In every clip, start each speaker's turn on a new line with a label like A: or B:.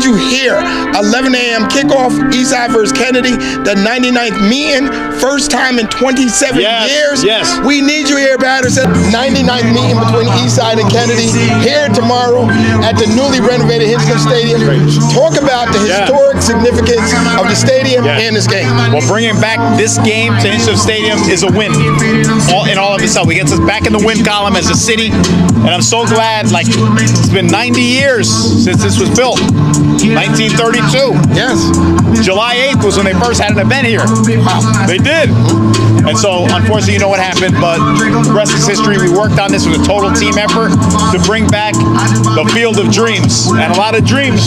A: need you here. 11 a.m. kickoff, Eastside versus Kennedy, the 99th meeting, first time in 27 years.
B: Yes.
A: We need you here, Patterson. 99th meeting between Eastside and Kennedy, here tomorrow at the newly renovated Hinscombe Stadium. Talk about the historic significance of the stadium and this game.
B: Well, bringing back this game to Hinscombe Stadium is a win in all of itself. We get us back in the win column as a city, and I'm so glad. Like, it's been 90 years since this was built. 1932.
A: Yes.
B: July 8th was when they first had an event here. Wow. They did. And so, unfortunately, you know what happened, but the rest is history. We worked on this with a total team effort to bring back the Field of Dreams. And a lot of dreams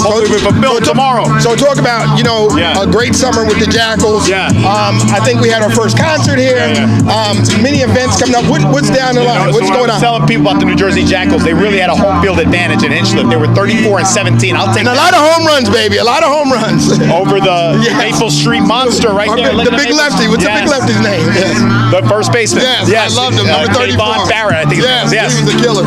B: hopefully we fulfill tomorrow.
A: So talk about, a great summer with the Jackals. I think we had our first concert here. Many events coming up. What's down the line? What's going on?
B: Telling people about the New Jersey Jackals, they really had a home field advantage in Hinchliffe. They were 34-17. I'll take
A: a lot of home runs, baby. A lot of home runs.
B: Over the Maple Street Monster right there.
A: The big lefty. What's the big lefty's name?
B: The first baseman.
A: Yes, I loved him. Number 34.
B: Von Barrett, I think.
A: Yes, he was the killer.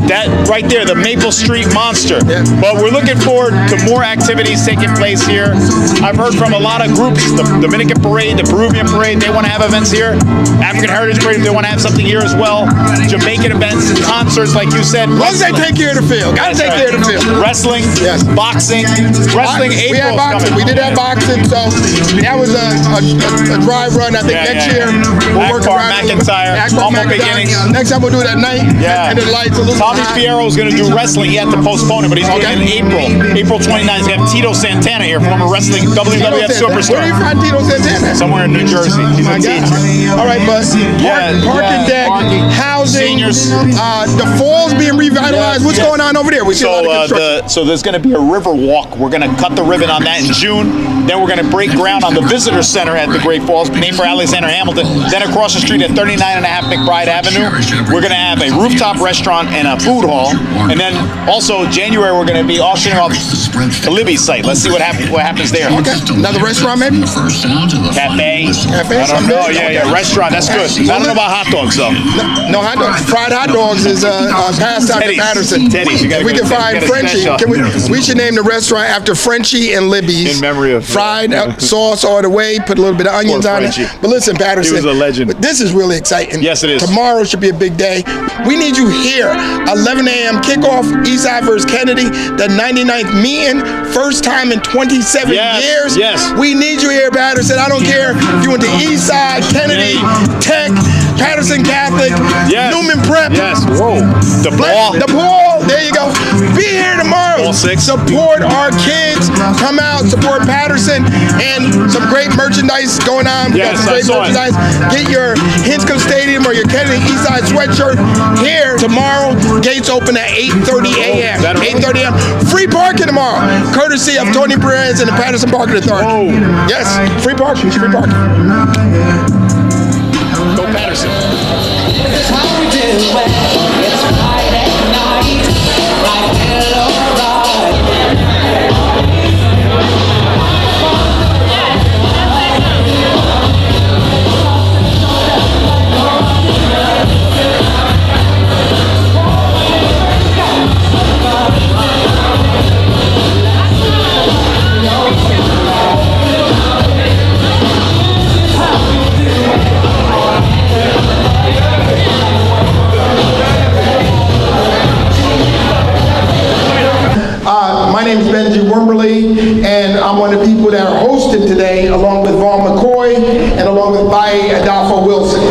B: That right there, the Maple Street Monster. But we're looking forward to more activities taking place here. I've heard from a lot of groups, the Dominican Parade, the Peruvian Parade, they want to have events here. African Heritage Parade, they want to have something here as well. Jamaican events, concerts, like you said.
A: As long as they take care of the field. Got to take care of the field.
B: Wrestling, boxing. Wrestling,
A: we had boxing. We did have boxing, so that was a drive run. I think next year we'll work around
B: McIntyre. Humble beginnings.
A: Next time we'll do it at night. And the lights a little
B: Tommy Fierro is going to do wrestling. He had to postpone it, but he's doing it in April. April 29th. We have Tito Santana here, former wrestling WWF superstar.
A: Where do you find Tito Santana?
B: Somewhere in New Jersey. He's a teacher.
A: All right, but parking deck, housing,
B: seniors.
A: The fall's being revitalized. What's going on over there? We see a lot of construction.
B: So there's going to be a river walk. We're going to cut the ribbon on that in June. Then we're going to break ground on the visitor center at the Great Falls, named for Alexander Hamilton. Then across the street at 39.5 McBride Avenue, we're going to have a rooftop restaurant and a food hall. And then also January we're going to be auctioning off the Libby site. Let's see what happens there.
A: Okay. Another restaurant maybe?
B: Cafe.
A: I
B: don't know. Yeah. Restaurant. That's good. I don't know about hot dogs though.
A: No hot dogs. Fried hot dogs is passed out to Patterson.
B: Teddy's.
A: We can find Frenchie. We should name the restaurant after Frenchie and Libby's.
B: In memory of
A: fried sauce all the way. Put a little bit of onions on it. But listen, Patterson.
B: He was a legend.
A: This is really exciting.
B: Yes, it is.
A: Tomorrow should be a big day. We need you here. 11 a.m. kickoff, Eastside versus Kennedy, the 99th meeting, first time in 27 years.
B: Yes.
A: We need you here, Patterson. I don't care if you went to Eastside, Kennedy, Tech, Patterson Catholic, Newman Prep.
B: Yes. Whoa. The
A: ball. There you go. Be here tomorrow.
B: Ball 6.
A: Support our kids. Come out, support Patterson, and some great merchandise going on. We got some great merchandise. Get your Hinscombe Stadium or your Kennedy Eastside sweatshirt here tomorrow. Gates open at 8:30 a.m. 8:30 a.m. Free parking tomorrow, courtesy of Tony Perez and the Patterson Parking Authority.
B: Whoa.
A: Yes, free parking. Free parking.
B: Go Patterson.
A: My name is Benji Wimberly, and I'm one of the people that are hosting today, along with Vaughn McCoy and along with Baye Adolfo Wilson.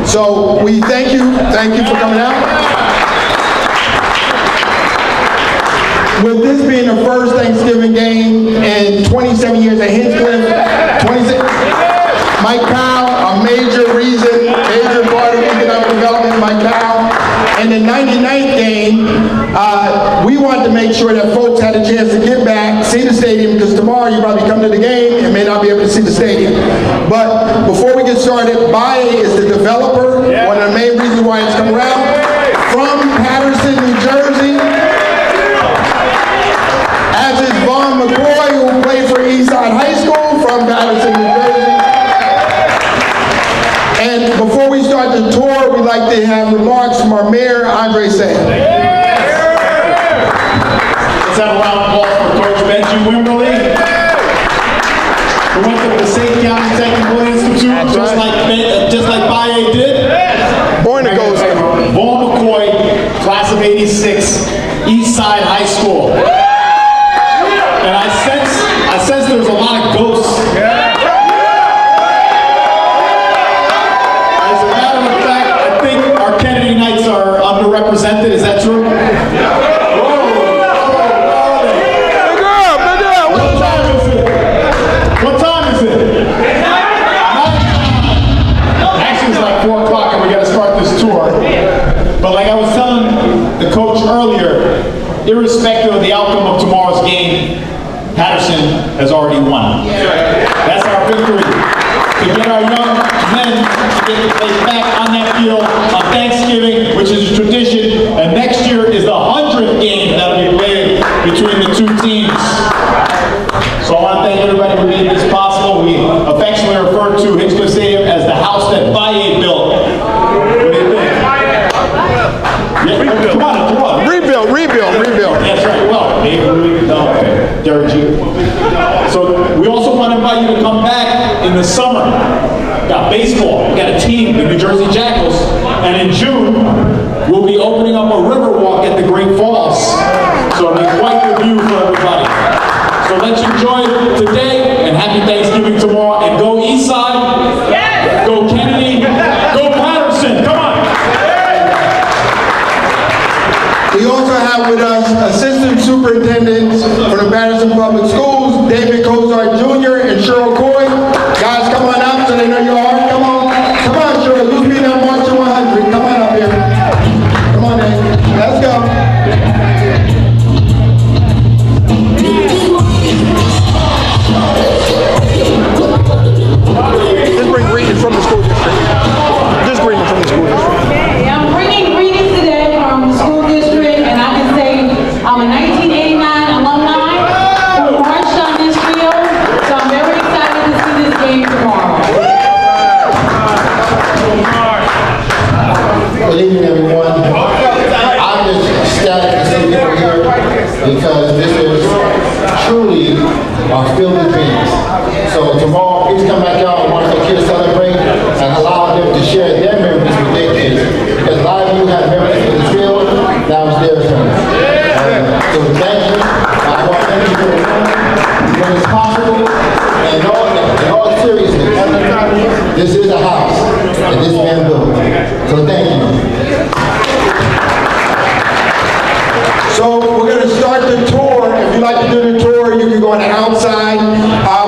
A: So we thank you for coming out. With this being the first Thanksgiving game in 27 years at Hinchliffe, Mike Powell, a major part of economic development, Mike Powell. And the 99th game, we wanted to make sure that folks had a chance to get back, see the stadium, because tomorrow you probably come to the game and may not be able to see the stadium. But before we get started, Baye is the developer, one of the main reasons why it's come around, from Patterson, New Jersey. As is Vaughn McCoy, who played for Eastside High School from Patterson, New Jersey. And before we start the tour, we'd like to have remarks from our mayor, Andre Sand.
B: Let's have a round of applause for Coach Ben. Wimberly, who went to the St. County Technical Institute, just like Baye did.
A: Born to go.
B: Vaughn McCoy, class of '86, Eastside High School. And I sense there's a lot of ghosts. As a matter of fact, I think our Kennedy Knights are underrepresented. Is that true? What time is it? Actually, it's like 4 o'clock and we got to start this tour. But like I was telling the coach earlier, irrespective of the outcome of tomorrow's game, Patterson has already won. That's our victory. To get our young men to get the place back on that field on Thanksgiving, which is a tradition, and next year is the 100th game that will be played between the two teams. So I want to thank everybody for making this possible. We affectionately refer to Hinchcliffe Stadium as the house that Baye built. What do you think? Yeah, come on.
A: Rebuild.
B: That's right. Well, Derek G. So we also want to invite you to come back in the summer. We got baseball. We got a team, the New Jersey Jackals. And in June, we'll be opening up a river walk at the Great Falls. So it'll be quite the view for everybody. So let's enjoy today and happy Thanksgiving tomorrow. And go Eastside. Yes. Go Kennedy. Go Patterson. Come on.
A: We also have with us Assistant Superintendents from the Patterson Public Schools, David Cozart Jr. and Cheryl Coy. Guys, come on up so they know you are. Come on, Cheryl. You'll be there marching 100. Come on up here. Come on, Dave. Let's go. Just bring greetings from the school district. Just greetings from the school district.
C: I'm bringing greetings today from the school district, and I can say I'm a 1989 alumni who marched on this field, so I'm very excited to see this game tomorrow.
D: Good evening, everyone. I'm just ecstatic to see people here because this is truly our field of dreams. So tomorrow, please come back out and watch the kids celebrate and allow them to share their memories with their kids. Because a lot of you have memories in the field, now it's their turn. So thank you. I want to thank you for when it's possible and in all seriousness. This is a house that this man built. So thank you.
A: So we're going to start the tour. If you'd like to do the tour, you can go on the outside.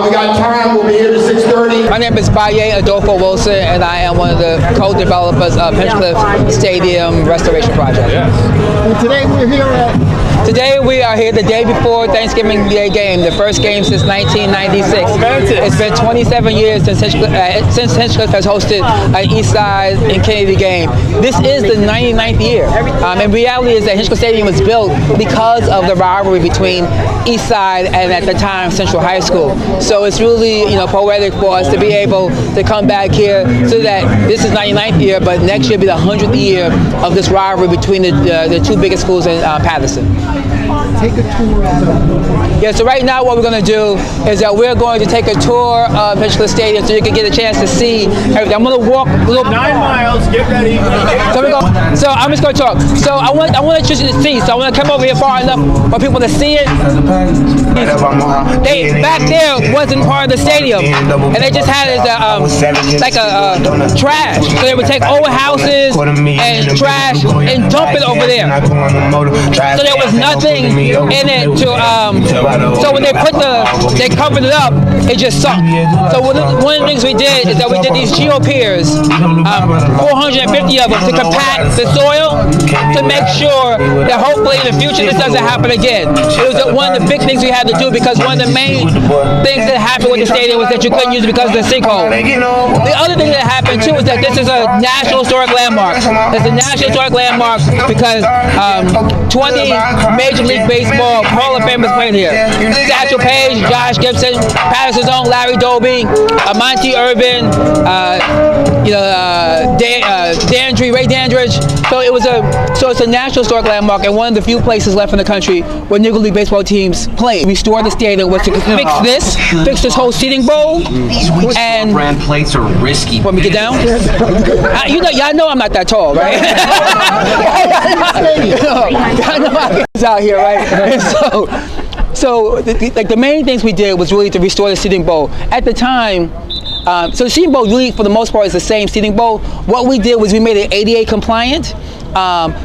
A: We got time. We'll be here to 6:30.
E: My name is Baye Adolfo Wilson, and I am one of the co-developers of Hinchcliffe Stadium Restoration Project.
D: Today we're here at
E: Today we are here the day before Thanksgiving Day game, the first game since 1996. It's been 27 years since Hinchcliffe has hosted an Eastside and Kennedy game. This is the 99th year. And reality is that Hinchcliffe Stadium was built because of the rivalry between Eastside and at the time Central High School. So it's really poetic for us to be able to come back here so that this is 99th year, but next year will be the 100th year of this rivalry between the two biggest schools in Patterson.
D: take a tour of the...
E: Yeah, so right now what we're going to do is that we're going to take a tour of Hinchcliffe Stadium so you can get a chance to see everything. I'm going to walk a little...
B: 9 miles, get ready.
E: So I'm just going to talk. So I want to introduce you to see. So I want to come over here far enough for people to see it. They back there wasn't part of the stadium, and they just had it like a trash. So they would take old houses and trash and dump it over there. So there was nothing in it to. So when they they covered it up, it just sunk. So one of the things we did is that we did these geopiers, 450 of them, to compact the soil to make sure that hopefully in the future this doesn't happen again. It was one of the big things we had to do because one of the main things that happened with the stadium was that you couldn't use it because of the sinkhole. The other thing that happened too is that this is a National Historic Landmark. It's a National Historic Landmark because 20 Major League Baseball Hall of Famers played here. Satchel Paige, Josh Gibson, Patterson's own Larry Doby, Monty Irvin, Ray Dandridge. So it's a national historic landmark and one of the few places left in the country where Negro League baseball teams play. Restore the stadium was to fix this whole seating bowl.
F: These
E: And
F: brand plates are risky.
E: want me to get down? Y'all know I'm not that tall, right? Y'all know I'm out here, right? And so the main things we did was really to restore the seating bowl. At the time, so the seating bowl really, for the most part, is the same seating bowl. What we did was we made it ADA compliant.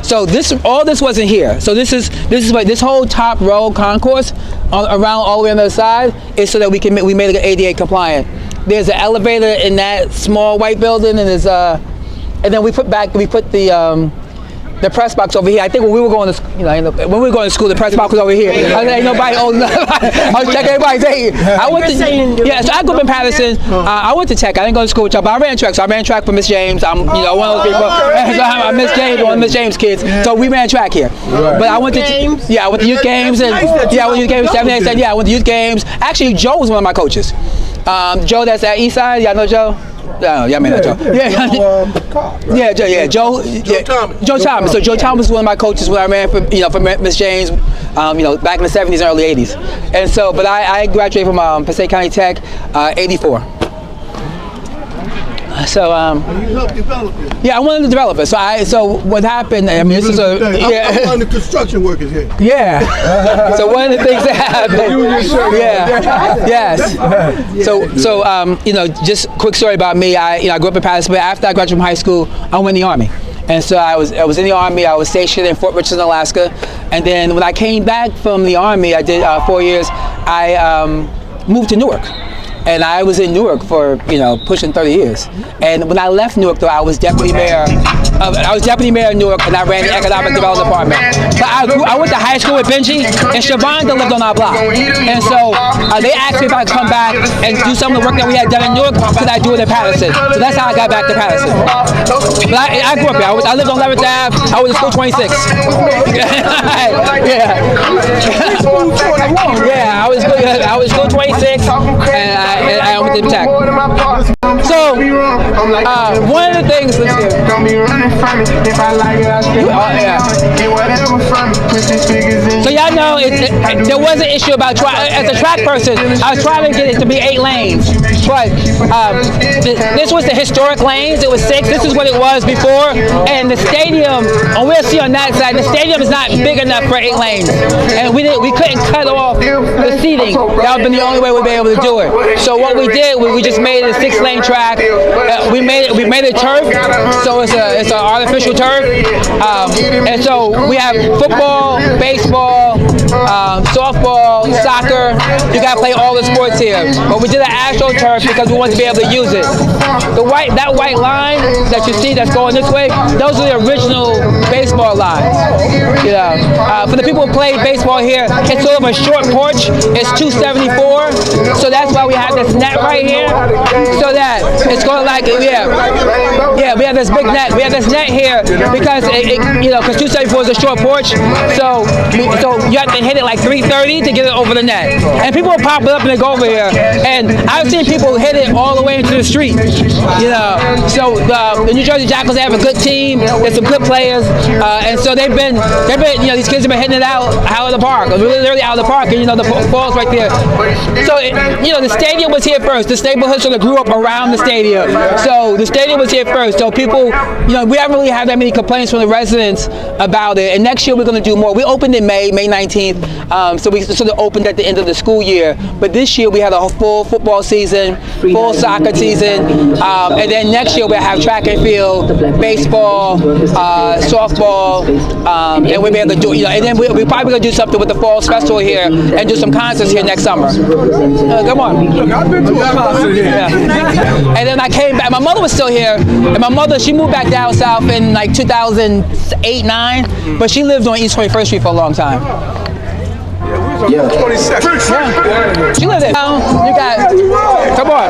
E: So all this wasn't here. So this is like this whole top row concourse around all the way on the other side is so that we made it ADA compliant. There's an elevator in that small white building, and there's and then we put the press box over here. I think when we were going to, when we were going to school, the press box was over here. I was like, nobody old enough. I was checking everybody's age. I went to, so I grew up in Patterson. I went to Tech. I didn't go to school with y'all, but I ran track. So I ran track for Miss James. I'm, one of those people. So I'm Miss James, one of Miss James kids. So we ran track here. But I went to, I went to youth games, and I went to youth games. 7, 8, 7, I went to youth games. Actually, Joe was one of my coaches. Joe, that's at Eastside. Y'all know Joe? No, y'all may not Joe. Joe Thomas. So Joe Thomas was one of my coaches when I ran for Miss James, back in the 70s and early 80s. And so, but I graduated from Passaic County Tech, 84. So
G: you helped develop it.
E: Yeah, I wanted to develop it. So what happened? I mean, this is
G: I'm one of the construction workers here.
E: Yeah. So one of the things that happened. Yes. So just quick story about me. I grew up in Patterson, but after I graduated from high school, I went in the Army. And so I was in the Army. I was stationed in Fort Richardson, Alaska. And then when I came back from the Army, I did 4 years. I moved to Newark. And I was in Newark for, pushing 30 years. And when I left Newark, though, I was deputy mayor of Newark, and I ran the economic development department. But I went to high school with Benji, and Siobhan lived on our block. And so they asked me if I could come back and do some of the work that we had done in Newark, could I do it in Patterson? So that's how I got back to Patterson. But I grew up here. I lived on 11th Ave. I was in school 26. I was school 26, and I went to Tech. So, one of the things, let's see. So y'all know there was an issue about as a track person, I was trying to get it to be 8 lanes, but this was the historic lanes. It was 6. This is what it was before, and the stadium. And we'll see on that side. The stadium is not big enough for 8 lanes, and we couldn't cut off the seating. That would have been the only way we'd be able to do it. So what we did, we just made it a 6-lane track. We made it turf, so it's an artificial turf, and so we have football, baseball, softball, soccer. You gotta play all the sports here. But we did an actual turf because we wanted to be able to use it. That white line that you see that's going this way, those are the original baseball lines. For the people who play baseball here, it's sort of a short porch. It's 274, so that's why we have this net right here, so that it's going to we have this big net. We have this net here because because 274 is a short porch, so you have to hit it like 330 to get it over the net. And people will pop it up and they go over here, and I've seen people hit it all the way into the street. So the New Jersey Jackals, they have a good team. There's some good players, and so they've been these kids have been hitting it out of the park, literally out of the park, and the ball's right there. So the stadium was here first. The neighborhood sort of grew up around the stadium. So the stadium was here first. So people, we haven't really had that many complaints from the residents about it. And next year we're going to do more. We opened in May 19th. So we sort of opened at the end of the school year. But this year we had a full football season, full soccer season. And then next year we'll have track and field, baseball, softball, and we'll be able to do, and then we're probably going to do something with the Falls Festival here and do some concerts here next summer. Come on.
G: Look, I've been to a concert here.
E: And then I came back. My mother was still here, and my mother, she moved back down south in like 2008-9, but she lived on East 21st Street for a long time.
G: Yeah, 22nd.
E: Yeah. She lived there. You got, come on.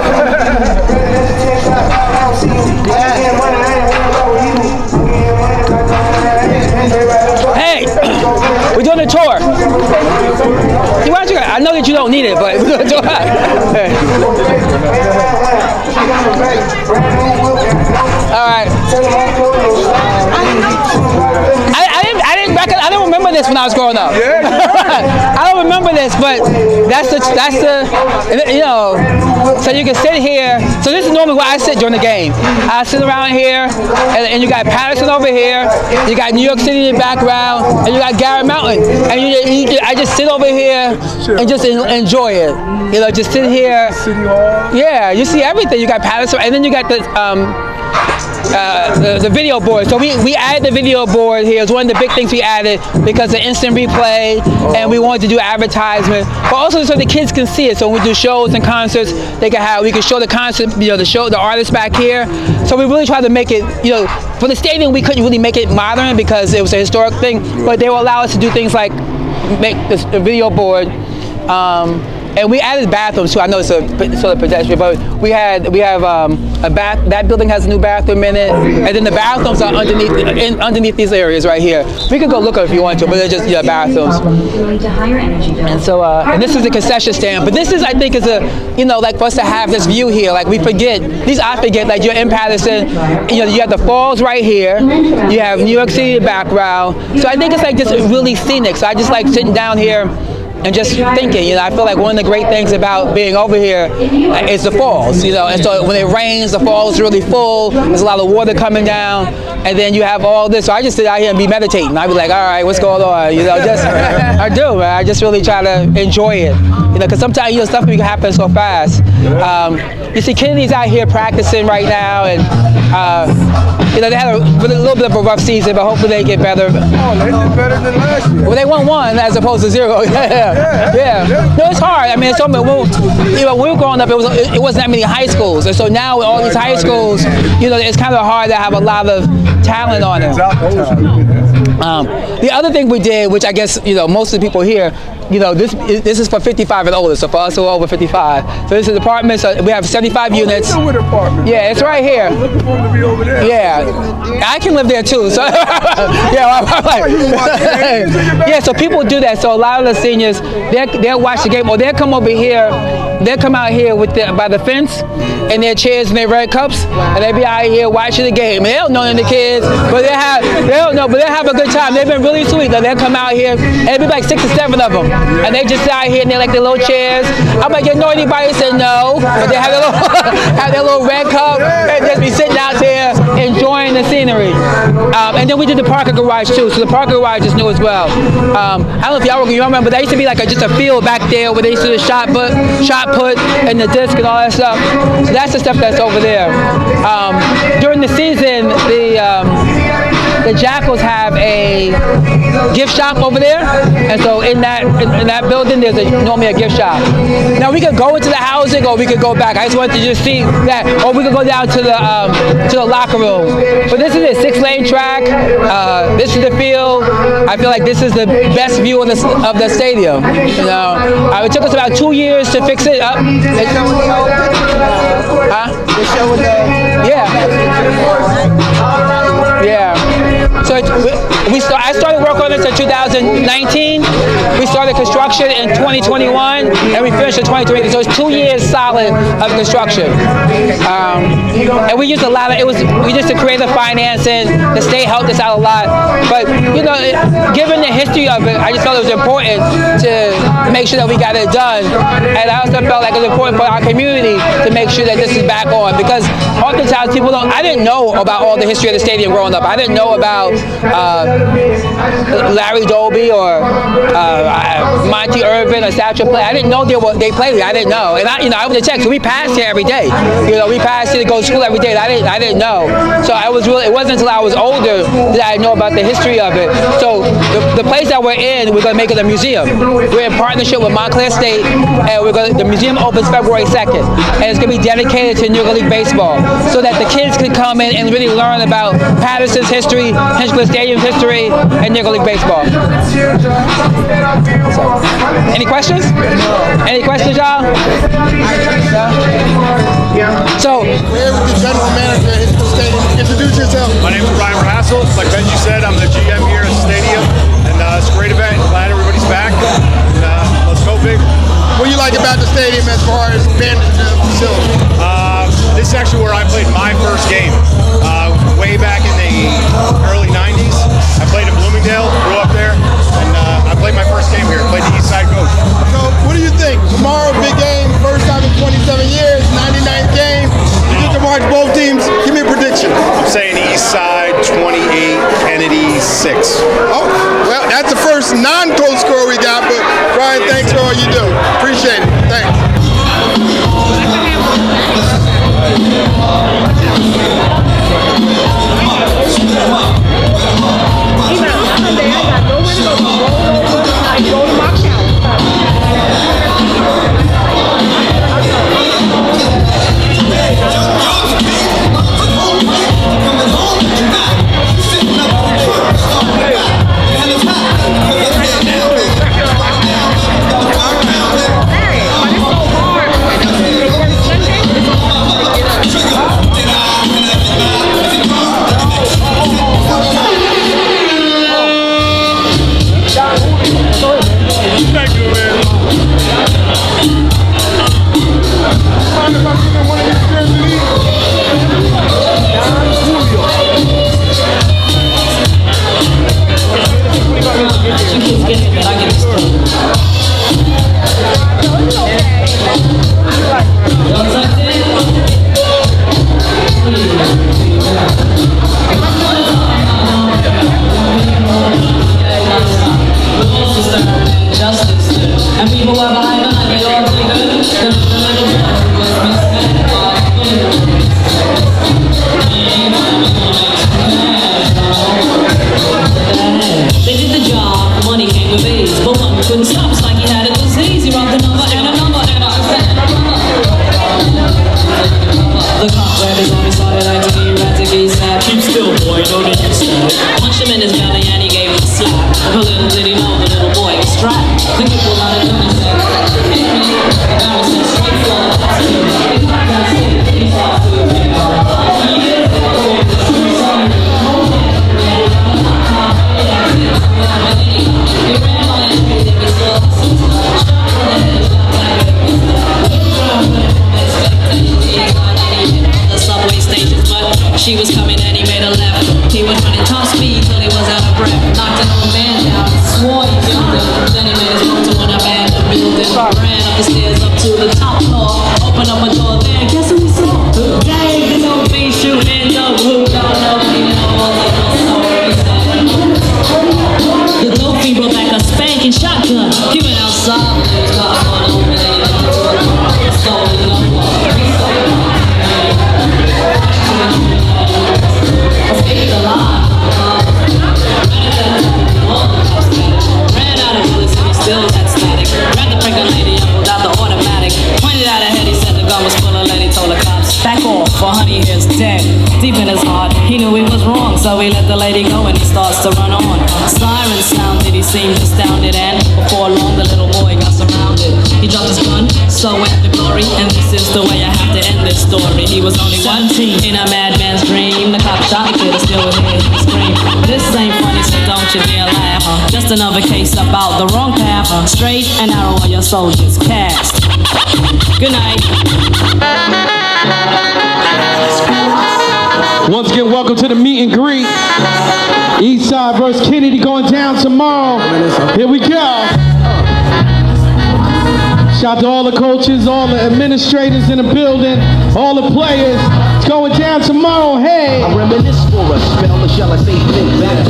E: Hey, we're doing a tour. I know that you don't need it, but we're gonna do it. All right. I don't remember this when I was growing up. I don't remember this, but that's the so you can sit here. So this is normally where I sit during the game. I sit around here, and you got Patterson over here, you got New York City in the background, and you got Garrett Mountain, and I just sit over here and just enjoy it. Just sit here. Yeah, you see everything. You got Patterson, and then you got the video board. So we added the video board here. It's one of the big things we added because of instant replay, and we wanted to do advertisement, but also so the kids can see it. So when we do shows and concerts, we can show the concert, the artists back here. So we really tried to make it, for the stadium we couldn't really make it modern because it was a historic thing, but they will allow us to do things like make the video board. And we added bathrooms too. I know it's a sort of pedestrian, but we have a bath. That building has a new bathroom in it, and then the bathrooms are underneath these areas right here. We can go look if you want to, but they're just bathrooms. And so, and this is the concession stand. But this is, I think, is like for us to have this view here. Like I forget, like you're in Patterson. You have the falls right here. You have New York City in the background. So I think it's like just really scenic. So I just like sitting down here and just thinking, I feel like one of the great things about being over here is the falls, and so when it rains, the falls is really full, there's a lot of water coming down, and then you have all this, so I just sit out here and be meditating. I'd be like, all right, what's going on, I do, man. I just really try to enjoy it, because sometimes, stuff can happen so fast. You see Kennedy's out here practicing right now, and they had a little bit of a rough season, but hopefully they get better.
G: Oh, they did better than last year.
E: Well, they won 1 as opposed to 0. Yeah. No, it's hard. I mean, it's something. When we were growing up, it wasn't that many high schools, and so now with all these high schools, it's kind of hard to have a lot of talent on it. The other thing we did, which I guess most of the people here, this is for 55 and older, so for us who are over 55. So this is apartments. We have 75 units. Yeah, it's right here.
G: I'm looking forward to be over there.
E: Yeah, I can live there too. So yeah, so people do that. So a lot of the seniors, they'll watch the game, or they'll come over here. They'll come out here by the fence in their chairs and their red cups, and they'll be out here watching the game. And they don't know any of the kids, but they'll have a good time. They've been really sweet. They'll come out here, and it'll be like 6 or 7 of them. And they just sit out here and they're like their little chairs. I'm like, you know anybody? Said no. But they have their little red cup and just be sitting out there enjoying the scenery. And then we did the Parker Garage too. So the Parker Garage is new as well. I don't know if y'all remember, but there used to be like just a field back there where they used to do the shot put and the disc and all that stuff. So that's the stuff that's over there. During the season, the Jackals have a gift shop over there, and so in that building there's normally a gift shop. Now we could go into the housing or we could go back. I just wanted to just see that, or we could go down to the locker room. But this is a 6-lane track. This is the field. I feel like this is the best view of the stadium. It took us about 2 years to fix it up. Yeah. So I started work on this in 2019. We started construction in 2021, and we finished in 2020. So it's 2 years solid of construction. And we used a lot of we used to create the financing. The state helped us out a lot. But given the history of it, I just felt it was important to make sure that we got it done. And I also felt like it was important for our community to make sure that this is back on, because oftentimes people don't. I didn't know about all the history of the stadium growing up. I didn't know about Larry Dolby or Monty Irvin or Satchel Play. I didn't know they played here. I didn't know. And I was a tech, so we passed here every day. We passed here to go to school every day. I didn't know. So it wasn't until I was older that I know about the history of it. So the place that we're in, we're going to make it a museum. We're in partnership with Montclair State, and the museum opens February 2nd, and it's going to be dedicated to New York League baseball, so that the kids can come in and really learn about Patterson's history, Hinchcliffe Stadium's history, and New York League baseball. Any questions? Any questions, y'all? So,
A: where is the general manager at Hinchcliffe Stadium? Introduce yourself.
F: My name is Brian Rassel. Like Benji said, I'm the GM here at the stadium, and it's a great event. Glad everybody's back. And, let's go big.
A: you like about the stadium as far as being the facility?
F: This is actually where I played my first game. Way back in the early 90s. I played in Bloomingdale, grew up there, and I played my first game here. Played the Eastside coach.
A: So, what do you think? Tomorrow, big game, first time in 27 years, 99th game. You get to watch both teams. Give me a prediction.
F: I'm saying Eastside 28, Kennedy 6.
A: Oh, well, that's the first non-coach score we got, but Brian, thanks for all you do. Appreciate it. Thanks.
H: And people were behind them and they all did good. They did the job, money came with ease, but one couldn't stop, it's like he had a disease. He robbed a number and a number and a the cop grabbed his arm, he started acting erratic, he snapped. Keep still, boy, don't need to snap. Punched him in his belly and he gave him a slap. But little did he know the little boy was strapped. The kid pulled out a gun and said, hit me. The guy was in straight for the hospital. That's it, he thought to me. She was coming and he made a left. He was running top speed till he was out of breath. Knocked an old man down, swore he killed him. Then he made his move to an abandoned building. Ran up the stairs up to the top floor. Opened up a door there, guess who he saw? Dang, this old thing shooting up. Who don't know? The dope fiend brought back a spanking shotgun. He went outside. He was got one over there. Stole it up. Escaped alive. Ran out of bullets and he still had static. Grabbed the pregnant lady and pulled out the automatic. Pointed out ahead, he said the gun was full of lead. He told the cops, back off, for honey here's dead. Deep in his heart, he knew he was wrong, so he let the lady go and he starts to run on. Sirens sounded, he seemed astounded, and before long the little boy got surrounded. He dropped his gun, so went the glory, and this is the way I have to end this story. He was only 17 in a madman's dream. The cop shot the kid and still would hear him scream. This ain't funny, so don't you dare laugh. Just another case about the wrong path. Straight and narrow are your soldiers cast. Good night.
I: Once again, welcome to the meet and greet. Eastside versus Kennedy going down tomorrow. Here we go. Shout out to all the coaches, all the administrators in the building, all the players. It's going down tomorrow. Hey.
J: I reminisce for a spell, or shall I say think back?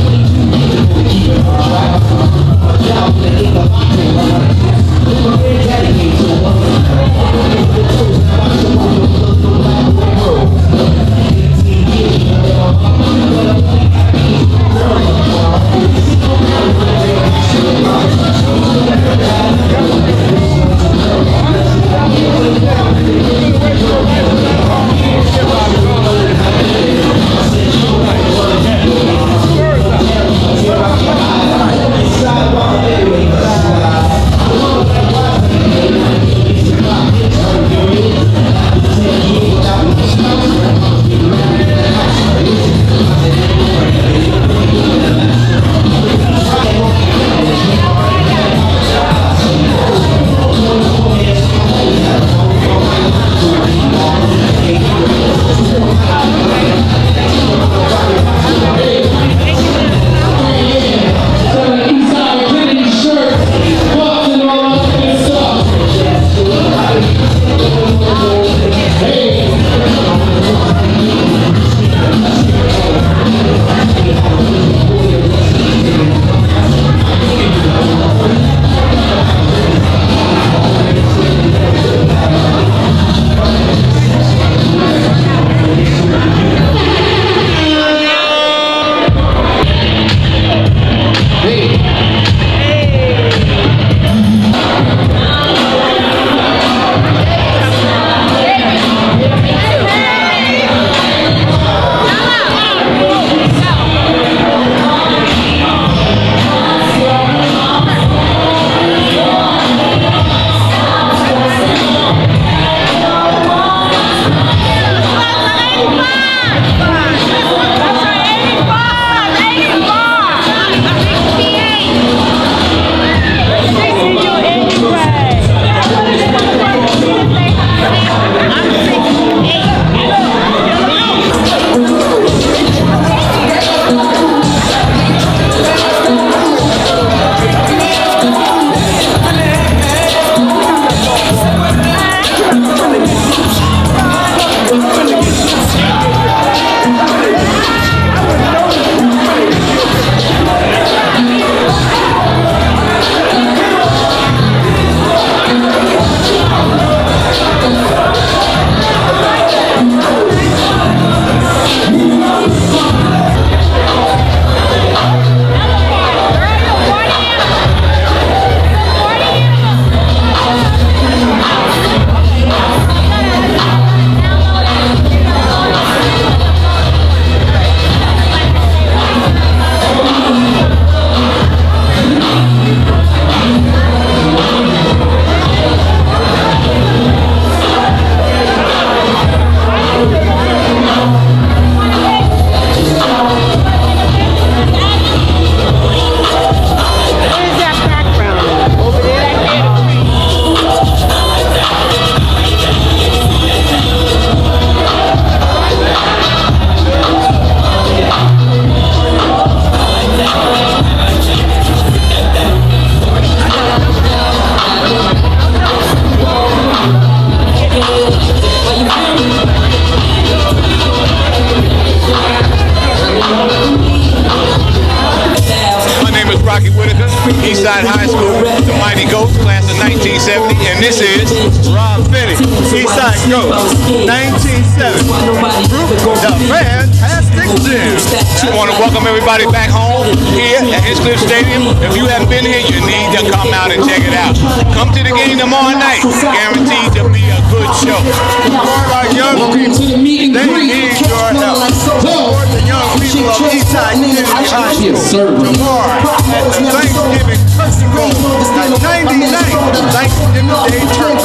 F: Rob Finney, Eastside Go, 1970. The Fantastic Jim. I want to welcome everybody back home here at Hinchcliffe Stadium. If you haven't been here, you need to come out and check it out. Come to the game tomorrow night. Guaranteed to be a good show. For our young people, they need your help. Support the young people of Eastside Community High School tomorrow at the Thanksgiving Turkey Roll at 99th Thanksgiving Day Turkey.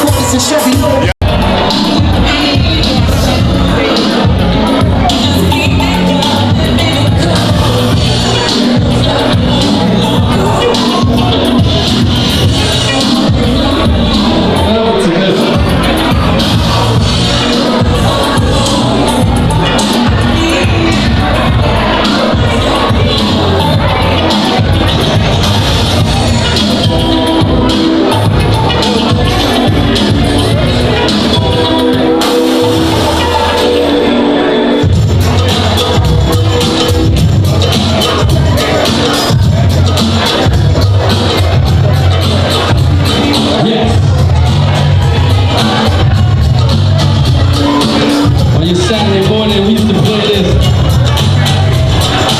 I: Saturday morning, we used to play this.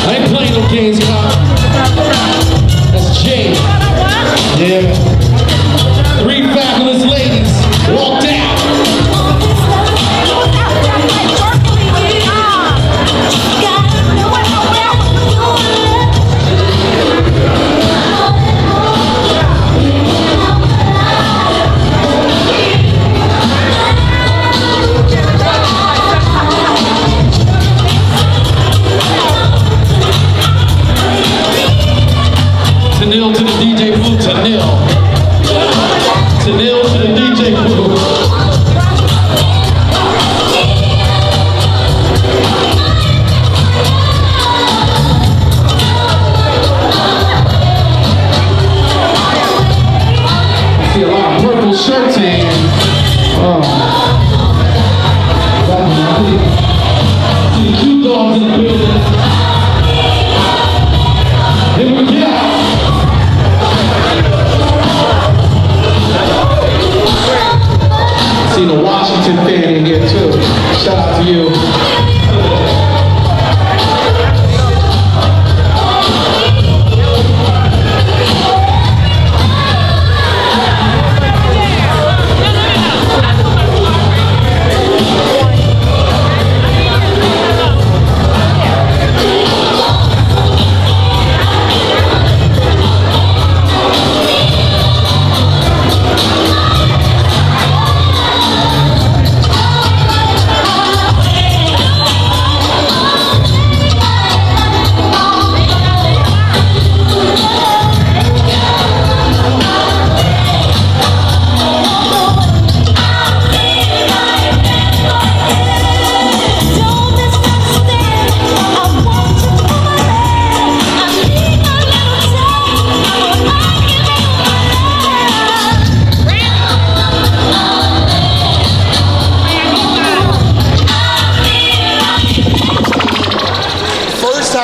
I: I ain't playing no games, Cop. That's Jay. Yeah. 3 fabulous ladies walked out. Tanil to the DJ booth, Tanil. Tanil to the DJ booth. I see a lot of purple shirts in. I see the cute dogs in the building. Here we go. See the Washington fan in here too. Shout out to you.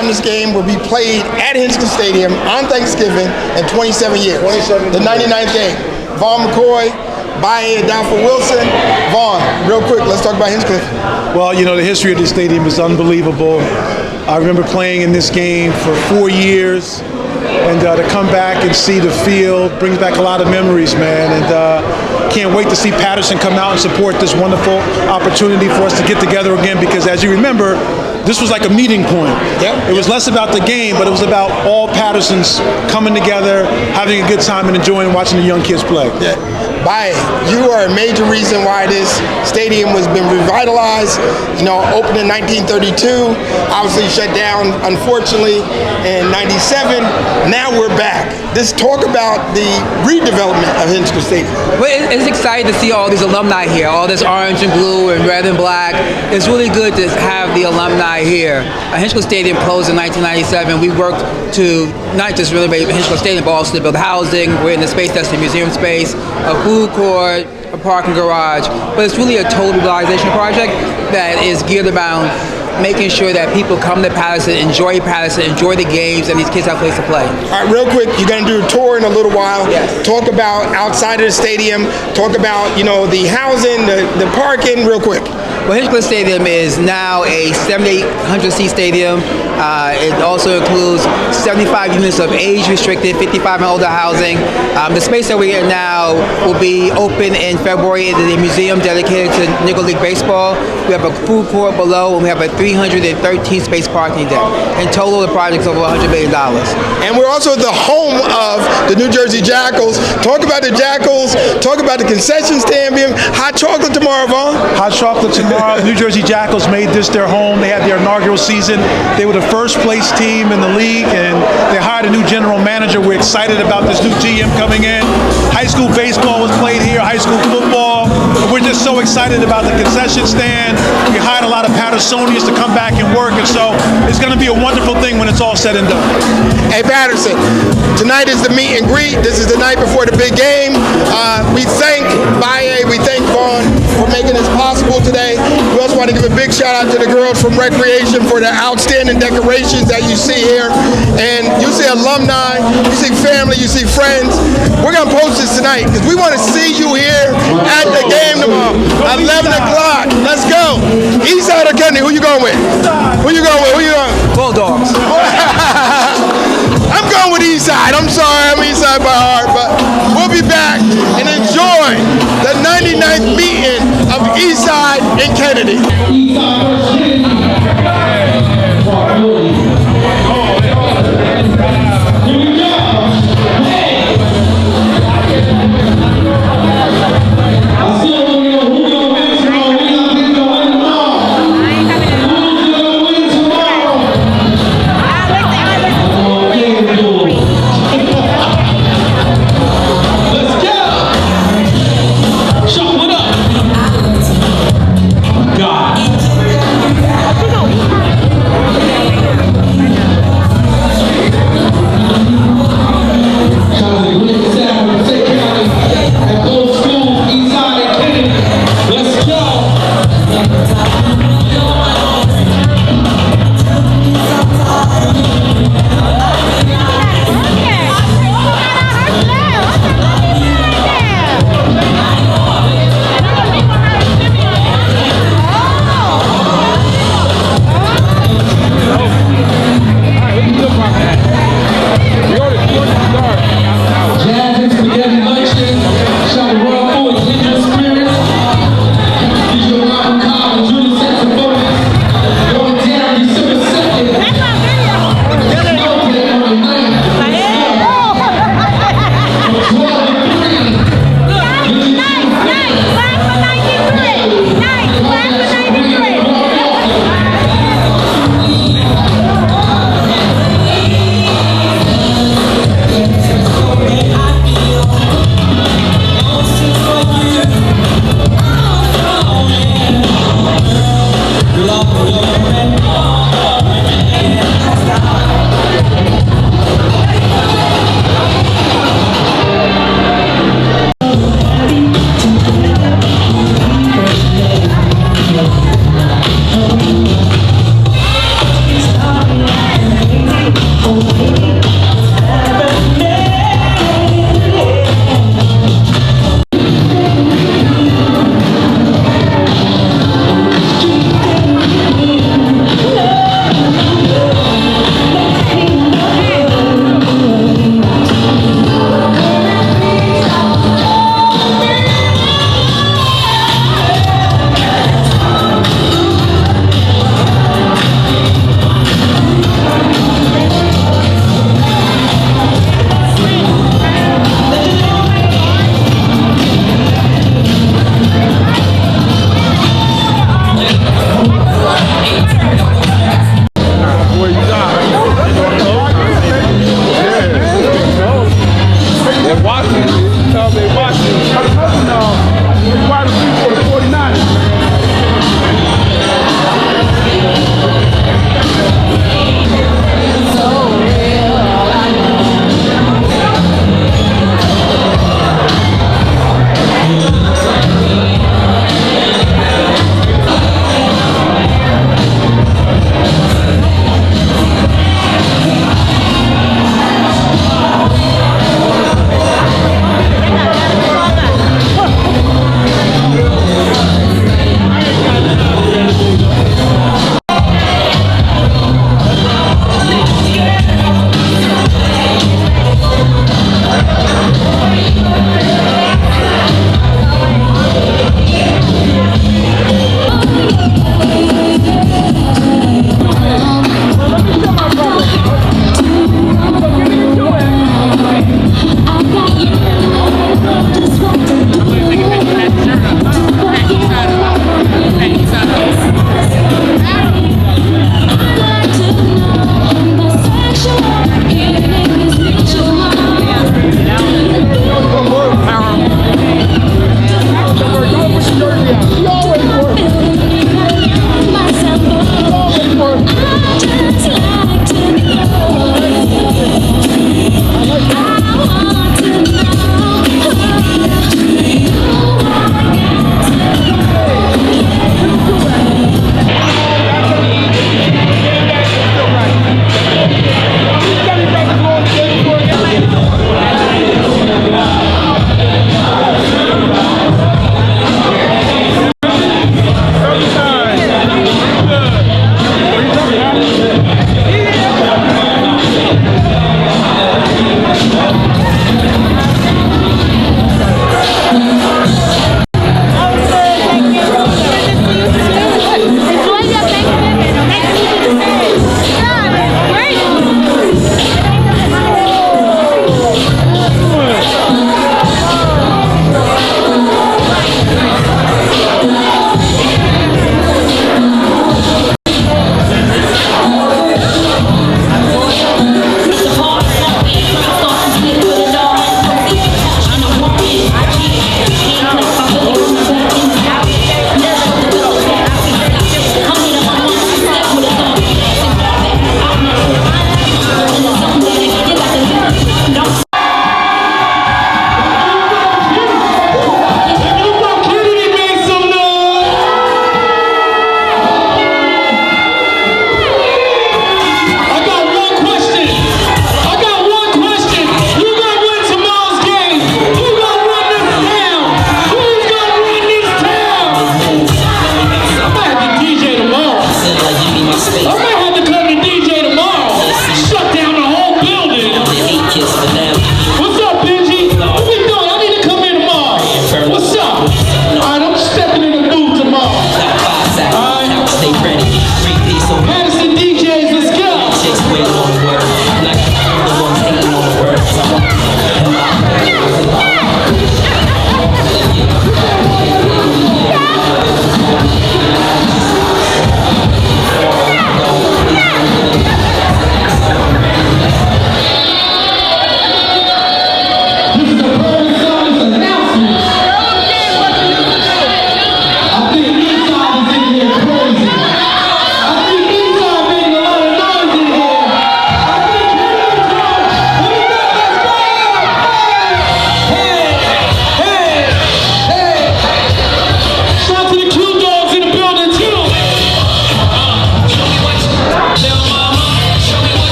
A: This game will be played at Hinchcliffe Stadium on Thanksgiving in 27 years. The 99th game. Vaughn McCoy, Baye Adolfo Wilson. Vaughn, real quick, let's talk about Hinchcliffe.
K: Well, you know, the history of this stadium is unbelievable. I remember playing in this game for 4 years, and to come back and see the field brings back a lot of memories, man. And can't wait to see Patterson come out and support this wonderful opportunity for us to get together again, because as you remember, this was like a meeting point.
A: Yep.
K: It was less about the game, but it was about all Pattersons coming together, having a good time and enjoying watching the young kids play.
A: Yeah. Baye, you are a major reason why this stadium has been revitalized. You know, opened in 1932, obviously shut down, unfortunately, in 97. Now we're back. Let's talk about the redevelopment of Hinchcliffe Stadium.
E: Well, it's exciting to see all these alumni here, all this orange and blue and red and black. It's really good to have the alumni here. Hinchcliffe Stadium closed in 1997. We worked to not just renovate Hinchcliffe Stadium, but also to build housing. We're in the space that's the museum space, a food court, a parking garage. But it's really a total revitalization project that is geared around making sure that people come to Patterson, enjoy the games, and these kids have a place to play.
A: All right, real quick, you're going to do a tour in a little while.
E: Yes.
A: Talk about outside of the stadium. Talk about, the housing, the parking, real quick.
E: Well, Hinchcliffe Stadium is now a 7,800-seat stadium. It also includes 75 units of age-restricted, 55 and older housing. The space that we're in now will be open in February. It is a museum dedicated to Negro League Baseball. We have a food court below, and we have a 313-space parking deck. In total, the project's over $100 million.
A: And we're also the home of the New Jersey Jackals. Talk about the Jackals. Talk about the concession stand being hot chocolate tomorrow, Vaughn.
K: Hot chocolate tomorrow. New Jersey Jackals made this their home. They had their inaugural season. They were the first place team in the league, and they hired a new general manager. We're excited about this new GM coming in. High school baseball was played here, high school football. We're just so excited about the concession stand. We hired a lot of Pattersonians to come back and work, and so it's going to be a wonderful thing when it's all said and done.
A: Hey, Patterson, tonight is the meet and greet. This is the night before the big game. We thank Baye, we thank Vaughn for making this possible today. We also want to give a big shout out to the girls from Recreation for the outstanding decorations that you see here. And you see alumni, you see family, you see friends. We're going to post this tonight because we want to see you here at the game tomorrow, 11 o'clock. Let's go. Eastside or Kennedy, who you going with? Who you going with? Who you going with?
E: Bulldogs.
A: I'm going with Eastside. I'm sorry, I'm Eastside by heart, but we'll be back and enjoy the 99th meeting of Eastside and Kennedy.
I: God.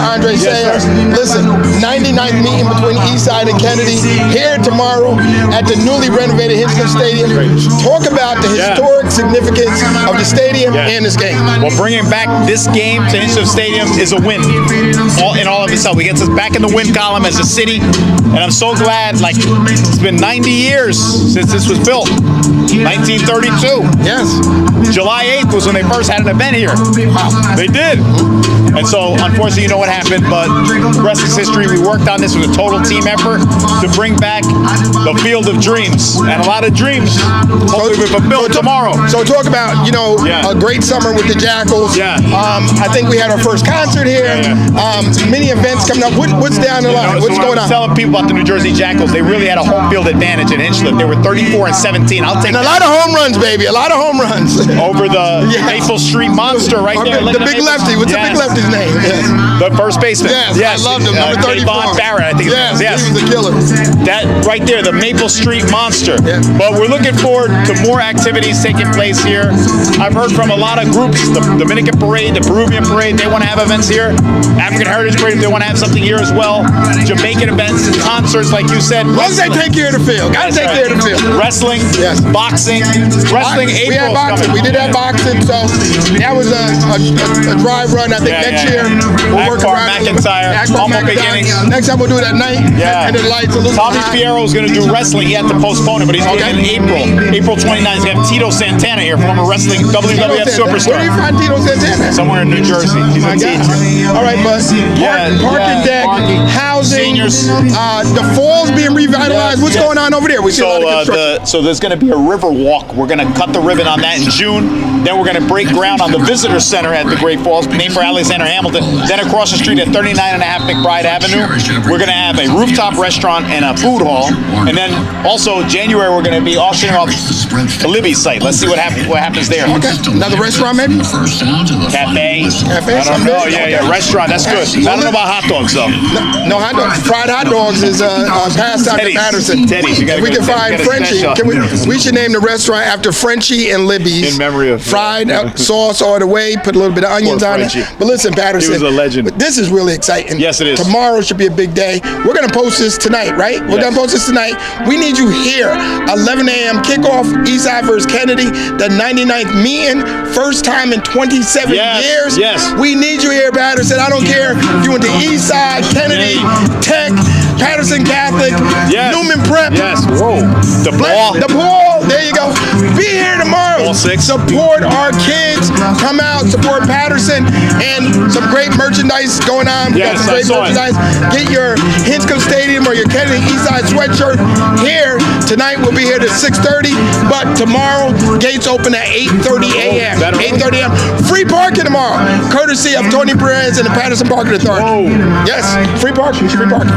A: Andre Sayers. Listen, 99th meeting between Eastside and Kennedy here tomorrow at the newly renovated Hinchcliffe Stadium. Talk about the historic significance of the stadium and this game.
B: Well, bringing back this game to Hinchcliffe Stadium is a win in all of itself. We get us back in the win column as a city, and I'm so glad. Like, it's been 90 years since this was built. 1932.
A: Yes.
B: July 8th was when they first had an event here. Wow. They did. And so, unfortunately, you know what happened, but the rest is history. We worked on this with a total team effort to bring back the Field of Dreams. And a lot of dreams hopefully we fulfill tomorrow.
A: So talk about, you know, a great summer with the Jackals. I think we had our first concert here. Many events coming up. What's down the line? What's going on?
B: I was telling people about the New Jersey Jackals, they really had a home field advantage at Hinchcliffe. They were 34-17. I'll take
A: a lot of home runs, baby. A lot of home runs.
B: Over the Maple Street Monster right there.
A: The big lefty. What's the big lefty's name?
B: The first baseman.
A: Yes, I loved him. Number 34.
B: Von Barrett, I think.
A: Yes, he was a killer.
B: That right there, the Maple Street Monster. But we're looking forward to more activities taking place here. I've heard from a lot of groups, the Dominican Parade, the Peruvian Parade, they want to have events here. African Heritage Parade, they want to have something here as well. Jamaican events, concerts, like you said.
A: As long as they take care of the field. Got to take care of the field.
B: Wrestling, boxing. Wrestling,
A: we had boxing. We did have boxing, so that was a drive run. I think next year we'll work around
B: McIntyre, Humble Beginnings.
A: Next time we'll do it at night. And the lights a little
B: Tommy Fierro is going to do wrestling. He had to postpone it, but he's doing it in April. April 29th. He's going to have Tito Santana here, former wrestling WWF superstar.
A: Where do you find Tito Santana?
B: Somewhere in New Jersey. He's a teacher.
A: All right, but parking deck, housing,
B: seniors.
A: The fall's being revitalized. What's going on over there? We see a lot of construction.
B: So there's going to be a river walk. We're going to cut the ribbon on that in June. Then we're going to break ground on the visitor center at the Great Falls, named for Alexander Hamilton. Then across the street at 39.5 McBride Avenue, we're going to have a rooftop restaurant and a food hall. And then also January we're going to be auctioning off the Libby site. Let's see what happens there.
A: Okay, another restaurant maybe?
B: Cafe.
A: I
B: don't know. Yeah, restaurant. That's good. I don't know about hot dogs though.
A: No hot dogs. Fried hot dogs is passed out to Patterson.
B: Teddy's.
A: We can find Frenchie. We should name the restaurant after Frenchie and Libby's.
B: In memory of
A: fried sauce all the way. Put a little bit of onions on it. But listen, Patterson.
B: He was a legend.
A: This is really exciting.
B: Yes, it is.
A: Tomorrow should be a big day. We're gonna post this tonight, right? We're gonna post this tonight. We need you here. 11 a.m. kickoff. Eastside versus Kennedy. The 99th meeting. First time in 27 years.
B: Yes.
A: We need you here, Patterson. I don't care if you went to Eastside, Kennedy, Tech, Patterson Catholic, Newman Prep.
B: Yes. Whoa. The ball.
A: The ball. There you go. Be here tomorrow.
B: Ball 6.
A: Support our kids. Come out. Support Patterson. And some great merchandise going on. We got some great merchandise. Get your Hinchcliffe Stadium or your Kennedy Eastside sweatshirt here. Tonight we'll be here to 6:30. But tomorrow, gates open at 8:30 a.m. 8:30 a.m. Free parking tomorrow. Courtesy of Tony Perez and the Patterson Parking Authority. Yes. Free parking. Free parking.